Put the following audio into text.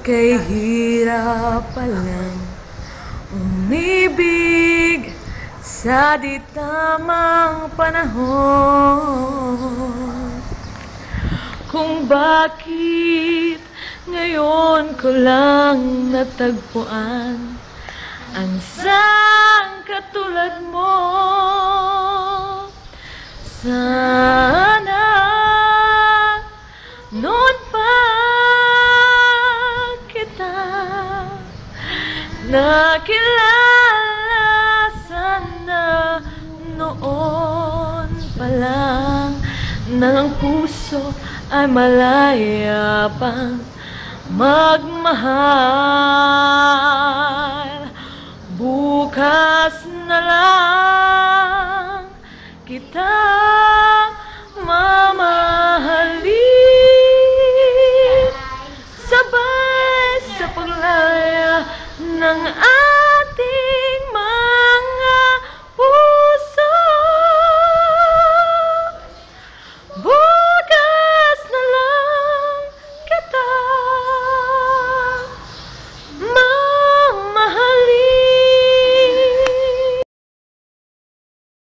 Kay hirap palang umibig sa di tamang panahon. Kung bakit ngayon ko lang natagpuan ang isang katulad mo. Sana noon pa kita nakilala, sana noon pa lang ng puso ay malaya pang magmahal. Bukas na lang kita